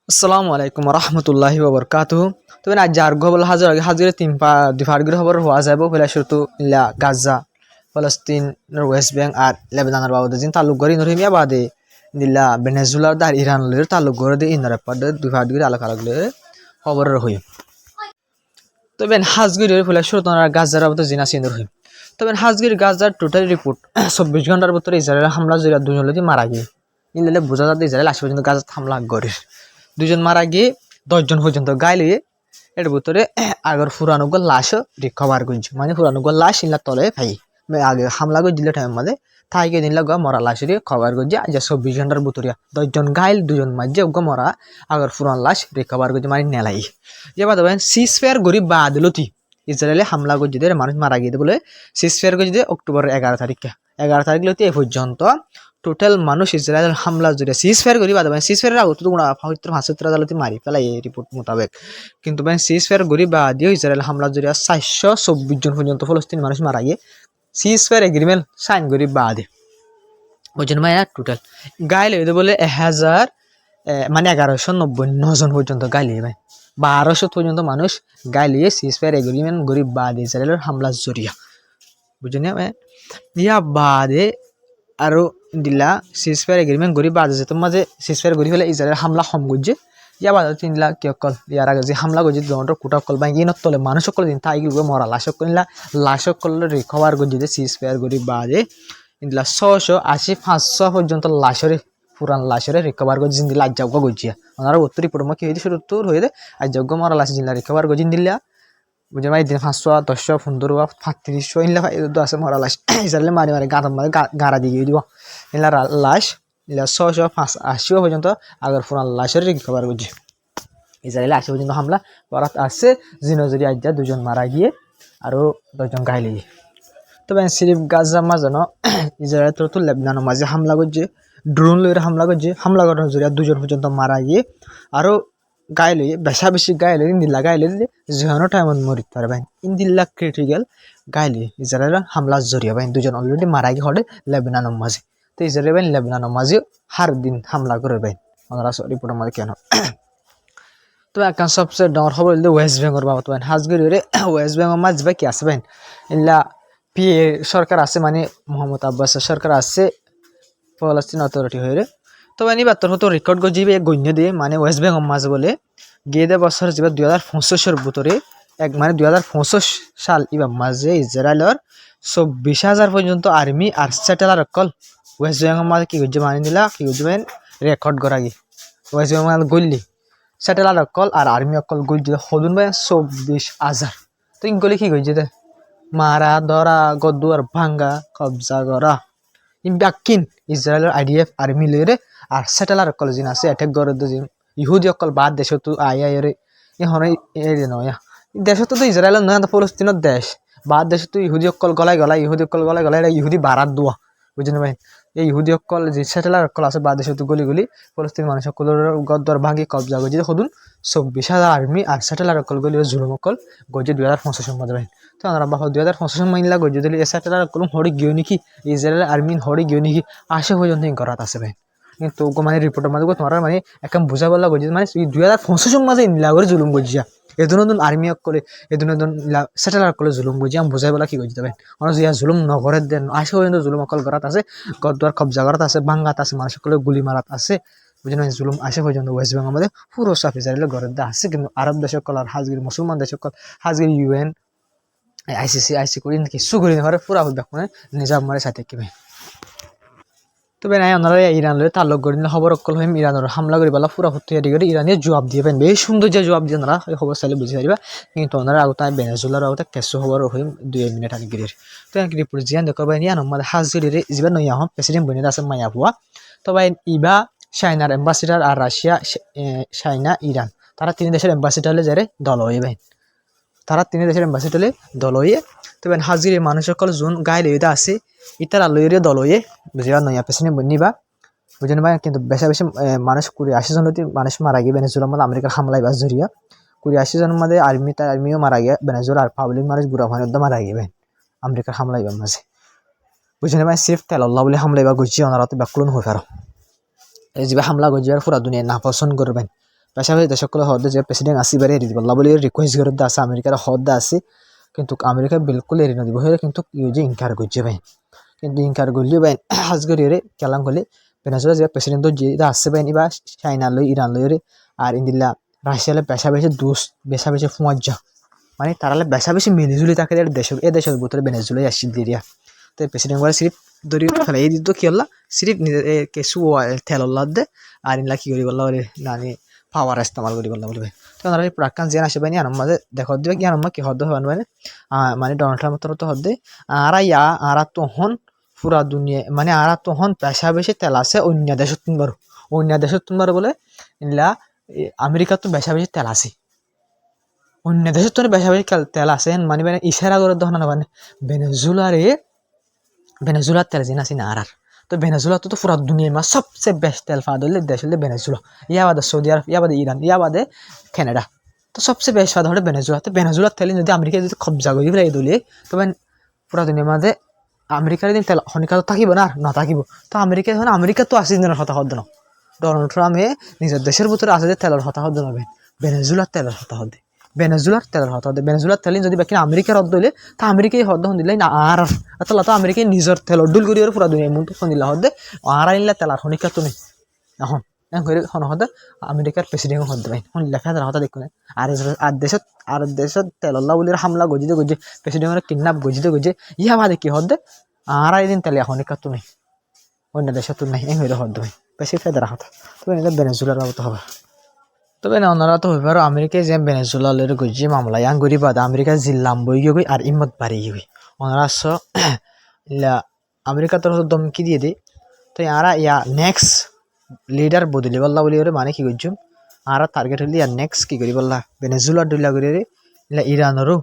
আসসালামু আলাইকুম রহমতুল্লাহি ওবরকাতুহু। তবে আজ যার গবল হাজার হাজিরে দুফারগুলো খবর হওয়া যাব ফেলা শুরু ইলা গাজা ফলস্তিন ওয়েস্ট ব্যাংক আর লেবাননের বাবদ জিন তালুক গরি নরহিমিয়া বাদে দিলা ভেনেজুয়েলার দার ইরান লের তালুক গরে দে ইনরে পদ দুফারগুলো আলাদা আলাদা খবরের হই। তবে হাজগিরের ফেলা শুরু তোনার গাজার বাবদ জিনা সিন্দর হই। তবে হাজগির গাজার টোটাল রিপোর্ট 24 ঘন্টার ভিতরে ইসরায়েলের হামলা জড়িয়ে দুজন লোক মারা গিয়ে ইনলে বোঝা যাচ্ছে ইসরায়েল আশে পর্যন্ত গাজার হামলা করে দুজন মারা গিয়ে 10 জন পর্যন্ত গাইলে এর ভিতরে আগর ফুরানুগল লাশও রিকভার করছে মানে ফুরানুগল লাশ ইনলা তলে ভাই আগে হামলা করে দিলে টাইম মাঝে থাইকে দিনলা গা মরা লাশের খবর করছে আজ 24 ঘন্টার ভিতরে 10 জন গাইল দুজন মাঝে ওগো মরা আগর ফুরান লাশ রিকভার করছে মানে নেলাই যে বাদ সিজ ফেয়ার গরিব বা দিলতি ইসরায়েলে হামলা করছে মানুষ মারা গিয়ে বলে সিজ ফেয়ার করছে অক্টোবরের 11 তারিখে 11 তারিখ লতি এ পর্যন্ত টোটাল মানুষ ইসরায়েলের হামলা জুড়ে সিজ ফেয়ার করি বাদ সিজ ফেয়ার আগত তো 75 আদালতে মারি পেলাই এই রিপোর্ট মোতাবেক কিন্তু সিজ ফেয়ার করি বাদ ইসরায়েল হামলা জুড়ে 424 জন পর্যন্ত ফলস্তিন মানুষ মারা গিয়ে সিজ ফেয়ার এগ্রিমেন্ট সাইন করি বাদ বুঝছেন ভাই টোটাল গাইলে বলে 1000 মানে 1199 জন পর্যন্ত গাইলিয়ে ভাই 1200 পর্যন্ত মানুষ গাইলিয়ে সিজ ফেয়ার এগ্রিমেন্ট করি বাদ ইসরায়েলের হামলা জড়িয়া বুঝছেন ভাই ইয়া বাদে আৰু দিলা সিজ ফেয়ার এগ্রিমেন্ট গরি বাজে যেত মাঝে সিজ ফেয়ার গরি ফেলে ইসরায়েল হামলা কম করছে ইয়া বাজে 3 লাখ কি অকল ইয়ার আগে যে হামলা করছে দন্ডর কুটা অকল বাঙ্গি নতলে মানুষ অকল দিন তাই গিয়ে মরা লাশ অকল রিকভার করছে সিজ ফেয়ার গরি বাজে ইনলা 680 500 পর্যন্ত লাশের পুরান লাশের রিকভার করছে জিন্দি লাজ যাওয়া করছে ওনারা উত্তর রিপোর্ট মকে হইতে শুরু তোর হয়ে দে আজ যোগ্য মরা লাশ জিন্লা রিকভার করছে দিলা বুঝে ভাই দিন 500 10 15 3500 ইনলা আছে মরা লাশ ইসরায়েলে মারি মারি গাঁতার মাঝে গাড়া দিয়ে দিব ইনলা লাশ ইলা 680 পর্যন্ত আগের পুরান লাশের রিকভার করছে ইসরায়েলে 80 পর্যন্ত হামলা করাত আছে জিনজরি আজ দুজন মারা গিয়ে আরো 10 জন ঘাইলে গিয়ে তবে সিরিফ গাজা মাঝে ইসরায়েল তো লেবাননের মাঝে হামলা করছে ড্রোন লইরে হামলা করছে হামলা করার জরিয়া 2 জন পর্যন্ত মারা গিয়ে আরো গাইলে বেশি গাইলে ইন্দিল্লা গাইলে যেন টাইমত মরিত পারবে ইন্দিল্লা ক্রিটিক্যাল গাইলে ইসরায়েলের হামলা জড়িয়ে ভাই 2 জন অলরেডি মারা গিয়ে হলে লেবাননের মাঝে তো ইসরায়েল ভাই লেবাননের মাঝে হার দিন হামলা করে ভাই ওনারা রিপোর্টের মাঝে কেন তো এখন সবচেয়ে ডর খবর ওয়েস্ট বেঙ্গল বাবদ ভাই হাজগিরে ওয়েস্ট বেঙ্গল মাঝে ভাই কি আছে ভাই ইল্লা পিএ সরকার আছে মানে মোহাম্মদ আব্বাসের সরকার আছে ফলস্তিন অথরিটি হয়ে তো এনি বাত্তর হতো রেকর্ড গজিবে গণ্য দিয়ে মানে ওয়েস্ট বেঙ্গল মাঝে বলে গিয়ে দে বছর যাবে 2025 ভিতরে মানে 2025 সাল ইবা মাঝে ইসরায়েলের 24,000 পর্যন্ত আর্মি আর স্যাটেলাইট অকল ওয়েস্ট বেঙ্গল মাঝে কি করছে মানে দিলা কি করছে রেকর্ড করা গিয়ে ওয়েস্ট বেঙ্গল গল্লি স্যাটেলাইট অকল আর আর্মি অকল গলছে সদুন ভাই 24,000 তো ইনগলি কি করছে দে মারা ধরা গদুয়ার ভাঙ্গা কবজা করা ইম্বাকিন ইসরায়েলের আইডিএফ আর্মি লইরে আর স্যাটেলাইট অকল জিন আছে অ্যাটাক করে দিন ইহুদি অকল বাদ দেশ তো আইরে এখন এই নয় দেশ তো ইসরায়েলের নয় ফলস্তিনের দেশ বাদ দেশ তো ইহুদি অকল গলায় ইহুদি অকল গলায় এটা ইহুদি বারাত দোয়া বুঝলেন ভাই এই ইহুদি অকল যে স্যাটেলাইট অকল আছে বাদ দেশ তো গলি ফলস্তিন মানুষ সকলের গদ্দর ভাঙি কবজা গজি সদুন 24,000 আর্মি আর স্যাটেলাইট অকল গলি জুলুম অকল গজি 2025 মাঝে ভাই তো আমরা বাহ 2025 মাইনলা গজি দিলে স্যাটেলাইট অকল হরি গিয়ে নাকি ইসরায়েলের আর্মি হরি গিয়ে নাকি আসে পর্যন্ত করাত আছে ভাই কিন্তু মানে রিপোর্টের মাঝে তোমার মানে একদম বুঝা বললা গজি মানে 2025 মাঝে ইনলা করে জুলুম গজিয়া এদিন আর্মি করে এদিন স্যাটেলাইট করে জুলুম গজিয়া আমি বুঝাই বলা কি গজি দেবেন মানে যে জুলুম নগরের দেন আসে পর্যন্ত জুলুম অকল করাত আছে গদ্দার কবজা করাত আছে বাঙ্গাত আছে মানুষ সকলে গুলি মারাত আছে বুঝলেন জুলুম আসে পর্যন্ত ওয়েস্ট বেঙ্গল মধ্যে পুরো সাফ ইসরায়েলের ঘরের দা আছে কিন্তু আরব দেশ সকল আর হাজগির মুসলমান দেশ সকল হাজগির ইউএন আইসি করি কিছু করি না পুরা হুদ মানে নিজাম মারে সাথে কি ভাই তবে নাই ওনারা ইরান লয়ে তাল্লুক করে খবর অকল হইম ইরানের হামলা করে বেলা পুরা তৈরি করে ইরানে জবাব দিয়ে পাবেন বেশ সুন্দর যে জবাব দিয়ে ওনারা খবর চাইলে বুঝতে পারিবা কিন্তু ওনারা আগতে ভেনেজুয়েলার আগতে কেঁচু খবর হইম 2 মিনিট আনি গিরির তো এক রিপোর্ট জিয়ান দেখবা নিয়ে আমাদের হাজগিরে যাবে নয় আহম প্রেসিডেন্ট বনিদ আছে মায়া ভুয়া তবে ইবা চাইনার এম্বাসিডার আর রাশিয়া চাইনা ইরান তারা 3 দেশের এম্বাসিডারে যারে দল হইবেন তারা 3 দেশের এম্বাসিডারে দল হইয়ে তবে হাজগিরে মানুষ সকল জোন গায়ে লইতে আছে ইতার আলোয়ের দল হয়ে বুঝিবা নয়া পেছনে বনিবা বুঝেন ভাই কিন্তু বেশি মানুষ 80 জন মানুষ মারা গিয়ে ভেনেজুয়েলার মধ্যে আমেরিকার হামলায় বাস জড়িয়া 80 জনের মধ্যে আর্মিও মারা গিয়ে ভেনেজুয়েলার আর পাবলিক মানুষ বুড়া ভাইয়ের মারা গিয়ে আমেরিকার হামলায় মাঝে বুঝেন ভাই সিফ তেল আল্লাহ বলে হামলায় বা গুছিয়ে ওনারা তো ব্যাকুলন হয়ে পারো এই যে হামলা গজিয়ার পুরা দুনিয়া না পছন্দ করবেন পেশা বেশি দেশ সকলে হদ যে প্রেসিডেন্ট আসিবারে এড়ি দিবল্লা বলে রিকোয়েস্ট করে আছে আমেরিকার হদ আছে কিন্তু আমেরিকা বিলকুল এড়ি নদীব হয়ে কিন্তু ইউজে ইনকার করছে ভাই কিন্তু ইনকার করলে ভাই হাজগরিরে কেলাম করলে ভেনেজুয়েলা যে প্রেসিডেন্ট যে আছে ভাই বা চাইনা লই ইরান লই আর ইন্দিল্লা রাশিয়ালে পেশা বেশি দুষ বেশা বেশি ফুমাজ্জা মানে তারালে বেশা বেশি মিলিজুলি থাকে দেশের ভিতরে ভেনেজুয়েলাই আসি দিরিয়া তো প্রেসিডেন্ট করে সিরিপ ধরি ফেলাই দিত কি হল্লা সিরিপ নিজের কেসু তেল দে আর ইনলা কি করি বললা বলে নানি পাওয়ার ইস্তেমাল করি বললা বলবে তো ওনারা প্রাক্কান জেন আসে বাইনি আর মাঝে দেখো দিবে কি আর কি হদ্দ হবেন মানে ডোনাল্ড ট্রাম্প তো হদ্দে আরা তখন পুরা দুনিয়া মানে আরা তখন পেশা বেশি তেল আছে অন্য দেশত তুনবার বলে ইনলা আমেরিকা তো বেশা বেশি তেল আছে অন্য দেশের তো বেশা বেশি তেল আছে মানে ইশারা করে দহন মানে ভেনেজুলার তেল জিন আছে না আর তো ভেনেজুলা তো পুরা দুনিয়ার মা সবচেয়ে বেস্ট তেল ফাদ হলে দেশ হলে ভেনেজুলা ইয়া বাদে সৌদি আরব ইয়া বাদে ইরান ইয়া বাদে কানাডা তো সবচেয়ে বেস্ট ফাদ হলে ভেনেজুলা তো ভেনেজুলার তেল যদি আমেরিকা যদি কবজা করি ফেলাই দলিয়ে তবে পুরা দুনিয়ার মাঝে আমেরিকার দিন তেল খনিকা তো থাকিব না না থাকিব তো আমেরিকা তো আসি দিনের হতা হদ না ডোনাল্ড ট্রাম্পে নিজের দেশের ভিতরে আছে যে তেলের হতা হদ না ভেনেজুলার তেলের হতা হদ ভেনেজুলার তেলের হতা হদ ভেনেজুলার তেল যদি বাকি আমেরিকার হদ দিলে তা আমেরিকাই হদ হন দিলে না আর তাহলে তো আমেরিকায় নিজের তেল ডুল করি পুরা দুনিয়া মন তো দিলা হদ আর আইনলা তেলার খনিকা তো নেই এখন করে হদ আমেরিকার প্রেসিডেন্ট হদ ভাই হন লেখা তার হতা দেখুন আর দেশত তেলল্লা বলে হামলা গজিতে গজে প্রেসিডেন্টের কিডন্যাপ গজিতে গজে ইয়া বাদে কি হদ আর আইদিন তেলে খনিকা তো নেই অন্য দেশে তো নাই হয়ে হদ ভাই বেশি ফেদারা হতা তবে এটা ভেনেজুলার মতো হবে তবে না ওনারা তো হইবার আমেরিকায় যে ভেনেজুলালের গজি মামলা ইয়াং গরি বাদ আমেরিকা জিল্লাম বই গই আর ইমত বাড়ি গই ওনারা আমেরিকা তো দমকি দিয়ে দেয় তো ইয়ারা নেক্সট লিডার বদলি বললা বলি ওরে মানে কি করছুম আর টার্গেট হলি আর নেক্সট কি করি বললা ভেনেজুলার ডুলা করি রে ইরানেরও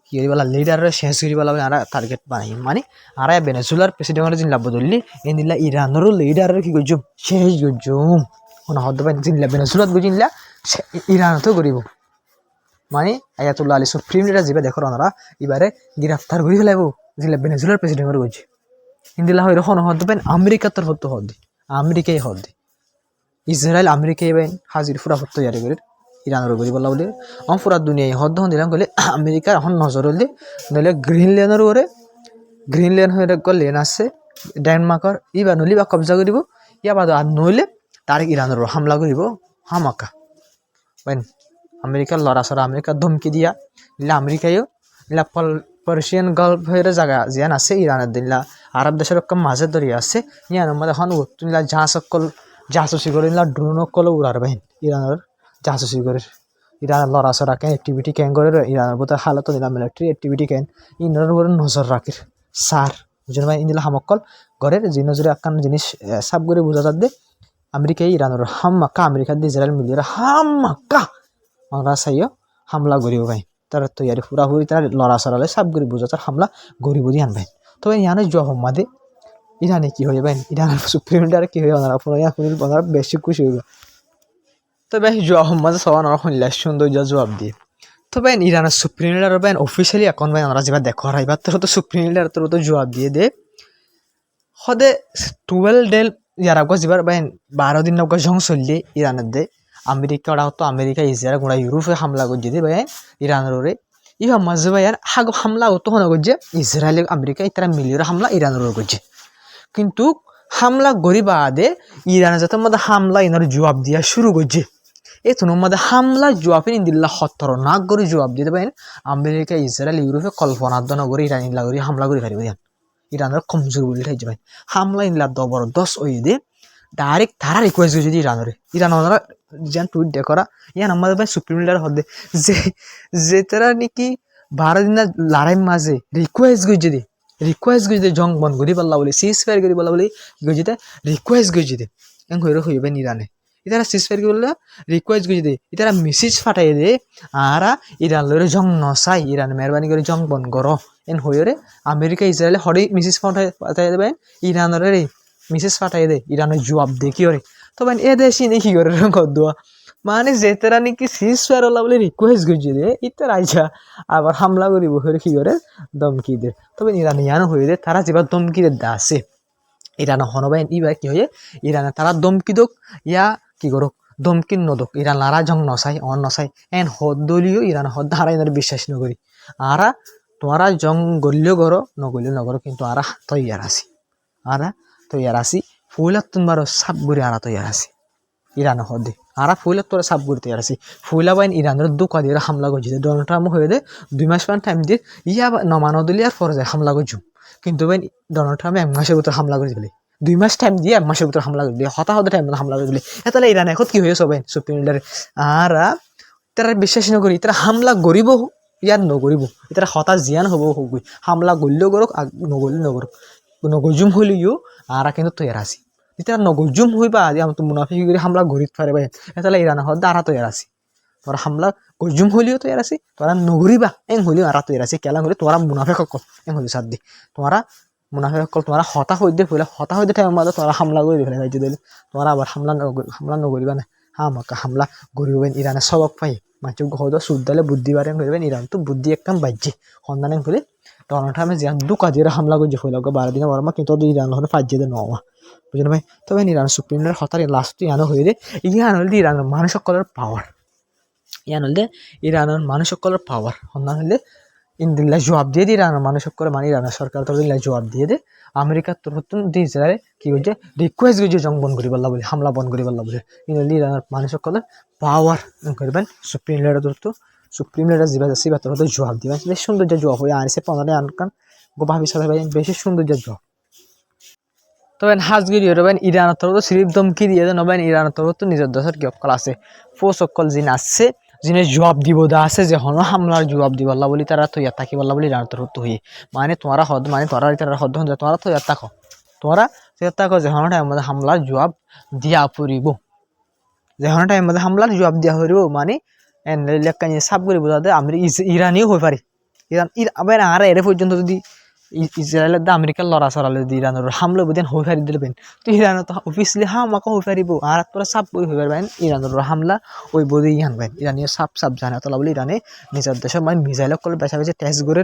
কি করি বললা লিডারের শেষ করি বলা আর টার্গেট বানাই মানে আর ভেনেজুলার প্রেসিডেন্টের জিন লাভ বদলি এনিলা ইরানেরও লিডারের কি করছুম শেষ করছুম ওনা হদ পাই জিনলা ভেনেজুলাত বুঝিনলা ইরানতো করিব মানে আয়াতুল্লাহ আলী সুপ্রিম লিডার যাবে দেখো ওনারা এবারে গ্রেফতার করে ফেলাইব জিনলা ভেনেজুলার প্রেসিডেন্টের বুঝি ইন্দিলা হইর হন হদ পাই আমেরিকার তরফ হদ আমেরিকাই হদ ইসরায়েল আমেরিকাই বাইন হাজির ফুরা ফুট তৈরি করে ইরানের করি বলা বলে পুরা দুনিয়ায় হদ হন দিলাম গেলে আমেরিকার এখন নজর হলে নইলে গ্রিনল্যান্ডের ওরে গ্রিনল্যান্ড হয়ে লেন আছে ডেনমার্কর ইবা নলি বা কবজা করিব ইয়া বাদ আর নইলে তার ইরানের হামলা করিব হামাকা বাইন আমেরিকার লড়াছড়া আমেরিকার ধমকি দিয়া ইলা আমেরিকায়ও ইলা পার্সিয়ান গল্ফ হয়ে জায়গা জিয়ান আছে ইরানের দিনলা আরব দেশের মাঝে ধরিয়ে আছে ইয়ানোর মধ্যে এখন তুমিলা সকল জাসুসি করে ড্রোন সকল উড়ার বাহিন ইরানের জাসুসি করে ইরানের লড়াছড়া কেন অ্যাক্টিভিটি কেন করে ইরানের বোধ হালত দিলাম মিলিটারি অ্যাক্টিভিটি কেন ইনার উপরে নজর রাখির সার বুঝলেন ভাই ইন্দিলা হামকল ঘরের যে নজরে একখান জিনিস সাব করে বোঝা যাবে আমেরিকায় ইরানের হাম্মাক্কা আমেরিকার দিয়ে ইসরায়েল মিলিয়ে হাম্মাক্কা আমরা চাইও হামলা করিব ভাই তার তৈরি পুরাপুরি তার লড়াছড়ালে সাব করে বোঝা তার হামলা গরিব দিয়ে আনবেন তবে ইয়ানের জোয়া হম্মাদে ইরানে কি হয়ে ভাই ইরানের সুপ্রিম লিডার কি হয়ে ওনারা বেশি খুশি হইব তবে জোয়া হম্মাদে সবাই ওনারা শুনলে সুন্দর জবাব দিয়ে তো ভাই ইরানের সুপ্রিম লিডার ভাই অফিসিয়ালি এখন ভাই ওনারা যেবার দেখো এবার তো সুপ্রিম লিডার তোর তো জবাব দিয়ে দে সদে 12 ডে ইয়ার আগত যেবার ভাই 12 দিন নৌকা জং চললে ইরানের দে আমেরিকা ওরা হতো আমেরিকা ইসরায়েল গোড়া ইউরোপে হামলা করছে দে ভাই ইরানের ওরে ই মাঝে ভাই হামলা হতো হন করছে ইসরায়েল আমেরিকা তারা মিলিয়ে হামলা ইরানের করছে কিন্তু হামলা গরি বাদে ইরানের যাতে মধ্যে হামলা ইনার জবাব দিয়া শুরু করছে এই তোর মধ্যে হামলা জবাব ইন্দিল্লা খতরনাক করে জবাব দিতে পারেন আমেরিকা ইসরায়েল ইউরোপে কল্পনার করে ইরান ইল্লা করে হামলা করে পারিব ইরানের কমজোর বলে ঠাইছে ভাই হামলা ইল্লা জবরদস্ত ওই দে ডাইরেক্ট তারা রিকোয়েস্ট করছে ইরান ওনারা যেন টুইট দে করা ইয়ান আমাদের ভাই সুপ্রিম লিডার হদে যে তারা নাকি 12 দিন লড়াই মাঝে রিকোয়েস্ট করছে জং বন্ধ করি পাল্লা বলে সিজ ফায়ার করি পাল্লা বলে গজিতে রিকোয়েস্ট করছে দে এং হইর হইবে ইরানে ইতারা সিজ ফায়ার করলে রিকোয়েস্ট করছে দে ইতারা মেসেজ ফাটাই দে আর ইরান লরে জং নসাই ইরান মেহরবানি করে জং বন্ধ করো এন হইরে আমেরিকা ইসরায়েলে হরে মেসেজ ফাটাই দেবে ইরানের রে মেসেজ ফাটাই দে ইরানের জবাব দে কি করে তো ভাই এ দেশি নাকি করে কদুয়া মানে যেতারা নাকি সিজ ফায়ার হলা বলে রিকোয়েস্ট করছে দে ইতার আইসা আবার হামলা করিব হয়ে কি করে দমকি দে তবে ইরান ইয়ানো হয়ে দে তারা যেবার দমকি দে আছে ইরান হনবাইন ইবার কি হয়ে ইরানে তারা দমকি দোক ইয়া কি করুক দমকিন নদক ইরান লারা জং নসাই অন নসাই এন হদ দলীয় ইরান হদ হারা ইনার বিশ্বাস নকরি আরা তোমারা জং গল্য করো নগল্য নগরো কিন্তু আরা তৈয়ার আছি আরা তৈয়ার আছি ফুলাত তোমার সাপ গুড়ি আরা তৈয়ার আছি ইরান হদে আরা ফুলাত তোরা সাপ গুড়ি তৈয়ার আছি ফুলা বাইন ইরানের দুকা দিয়ে হামলা করছে ডোনাল্ড ট্রাম্প হয়ে দে 2 মাস মান টাইম দিয়ে ইয়া নমানো দিলে আর ফরজে হামলা করছু কিন্তু বাইন ডোনাল্ড ট্রাম্প 1 মাসের ভিতর হামলা করে দিলে 2 মাস টাইম দিয়ে 1 মাসের ভিতর হামলা করে দিলে হতাহত টাইম হামলা করে দিলে তাহলে ইরান এখন কি হয়েছে বাইন সুপ্রিম লিডার আরা তারা বিশ্বাস নকরি তারা হামলা গরিব ইয়ার নগরিব তারা হতাশ জিয়ান হব হবই হামলা গল্য করক নগল্য নগরক নগজুম হইলেও আরা কিন্তু তৈয়ার আছি তারা নগজুম হইবা আজ আমি তো মুনাফি করে হামলা গরিব পারে ভাই তাহলে ইরান হদ আরা তৈয়ার আছি তোরা হামলা গজুম হইলেও তৈয়ার আছি তোরা নগরিবা এং হইলেও আরা তৈয়ার আছি কেলা হলে তোরা মুনাফে সকল এং হইলে সাথ দি তোরা মুনাফে সকল তোরা হতা হইতে ফেলে হতা হইতে টাইম মাঝে তোরা হামলা করে দিলে ভাই দিলে তোরা আবার হামলা নগরিবা না আমাকে হামলা গরিবেন ইরানের সবক পাই মাছুক হদ সুদ্দালে বুদ্ধি বারেন করবেন ইরান তো বুদ্ধি একদম বাজ্যে সন্ধানে ফেলে ডোনাল্ড ট্রাম্পে যে দুকা দিয়ে হামলা করছে ফেলাকে 12 দিনে বরমা কিন্তু ইরান হলে ফাঁজিয়ে দেয় নমা বুঝলেন ভাই তবে ইরান সুপ্রিম লিডার হতার লাস্ট ইয়ানো হয়ে দে ইয়ান হলে ইরানের মানুষ সকলের পাওয়ার ইয়ান হলে ইরানের মানুষ সকলের পাওয়ার সন্ধান হলে ইন্দিল্লা জবাব দিয়ে দিয়ে ইরানের মানুষ সকলে মানে ইরানের সরকার তরফ জবাব দিয়ে দে আমেরিকার তরফ দি ইসরায়েল কি হচ্ছে রিকোয়েস্ট করছে জং বন্ধ করি পারলা বলে হামলা বন্ধ করি পারলা বলে কিন্তু ইরানের মানুষ সকলের পাওয়ার করবেন সুপ্রিম লিডার তরফ সুপ্রিম লিডার জিবা যাচ্ছি বা তরফ জবাব দিবেন বেশ সৌন্দর্য জবাব হয়ে আনছে 15 আনকান ভাবি সাথে ভাই বেশি সৌন্দর্য জবাব তবে হাজগিরি হবেন ইরানের তরফ সিরিপ ধমকি দিয়ে নবেন ইরানের তরফ নিজের দেশের কি অকল আছে ফোর্স অকল যিনি আসছে যিনি জবাব দিব দা আছে যে হন হামলার জবাব দিব আল্লাহ বলি তারা তো ইয়াত থাকি বললা বলি ইরানের তরফ তো হয়ে মানে তোমরা হদ মানে তারা হদ হন তোমরা তো ইয়াত থাকো তোমরা ইয়াত থাকো যে হন টাইম মধ্যে হামলার জবাব দিয়া পড়িব যে হন টাইম মধ্যে হামলার জবাব দিয়া হইব মানে লেখা নিয়ে সাব করে বোঝাতে আমি ইরানিও হয়ে পারি ইরান আবার আর এর পর্যন্ত যদি ইসরায়েলের আমেরিকার লড়া চড়ালে যদি ইরানের হামলা বুঝেন হয়ে ফারি দিলেন তো ইরানের তো অফিসলি হামাকে হয়ে ফারিব আর তোরা সাপ করে হয়ে পারবেন ইরানের হামলা ওই বোধে আনবেন ইরানিও সাপ জানে তোলা বলে ইরানে নিজের দেশের মানে মিসাইল সকল বেচা বেচা টেস্ট করে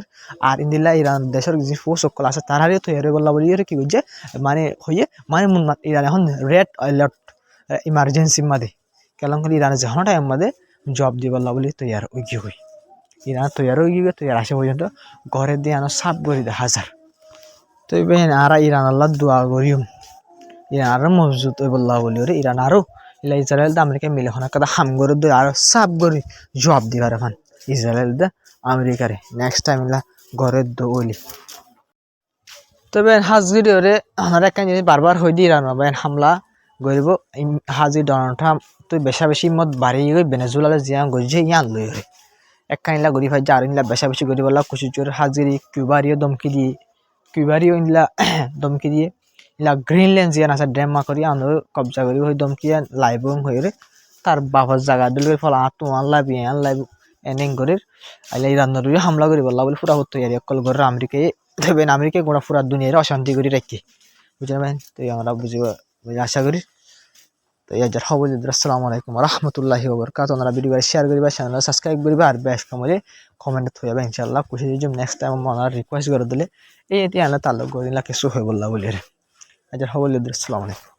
আর ইন্দিল্লা ইরান দেশের যে ফোর্স সকল আছে তারারও তৈরি করলা বলি কি করছে মানে হয়ে মানে ইরান এখন রেড অ্যালার্ট ইমার্জেন্সি মাদে কেলাম করে ইরানের যখন টাইম মাদে জব দিবল্লা বলি তৈয়ার ওই কি হই ইরান তৈয়ার হয়ে গিয়ে তৈয়ার আসে পর্যন্ত ঘরে দিয়ে আনো সাপ গড়ি দে হাজার তো বেন আর ইরান আল্লাহ দোয়া করিম ইরান আরো মজবুত ওই বললা বলি ওরে ইরান আরো ইলা ইসরায়েল দা আমেরিকা মিলে হনা কাদা হাম করে দে আর সাপ গড়ি জব দিবার এখন ইসরায়েল দা আমেরিকারে নেক্সট টাইম ইলা ঘরে দৌলি তবে হাজগিরি ওরে আমার একটা জিনিস বারবার হয়ে দিয়ে ইরান বেন হামলা গরিব হাজি ডোনাল্ড ট্রাম্প তুই বেশা বেশি মত বাড়ি গই ভেনেজুয়েলার জিয়া গজে ইয়ান লই রে এক কাইলা গরিব হয় আর ইনলা বেশা বেশি গরিব আল্লাহ খুশি চোর হাজিরি কিউবারিও দমকি দিয়ে কিউবারিও ইনলা দমকি দিয়ে ইলা গ্রিনল্যান্ড জিয়ান আছে ড্যামা করি আন্দোলন কবজা করি হই দমকি লাইবং হয়ে রে তার বাবার জায়গা দিলে ফল আতো আল্লাহ বিয়ান লাইব এনিং করে আইলা ইরানের হামলা করি বললা বলে পুরা হতো ইয়ার একল ঘর আমেরিকায় দেবেন আমেরিকায় গোড়া পুরা দুনিয়ার অশান্তি করে রাখি বুঝলেন তো আমরা বুঝিব আশা করি তো ইয়ার খবর আসসালামু আলাইকুম রহমতুল্লাহি ওবরকাতুহু আপনারা ভিডিও শেয়ার করিবা চ্যানেল সাবস্ক্রাইব করিবা আর বেশ কমলে কমেন্ট থইবা ইনশাআল্লাহ খুশি দিম নেক্সট টাইম আমরা রিকোয়েস্ট করে দিলে এই এতে আল্লাহ তাআলা গরিলা কিছু হই বললা বলি রে ইয়ার খবর আসসালামু আলাইকুম।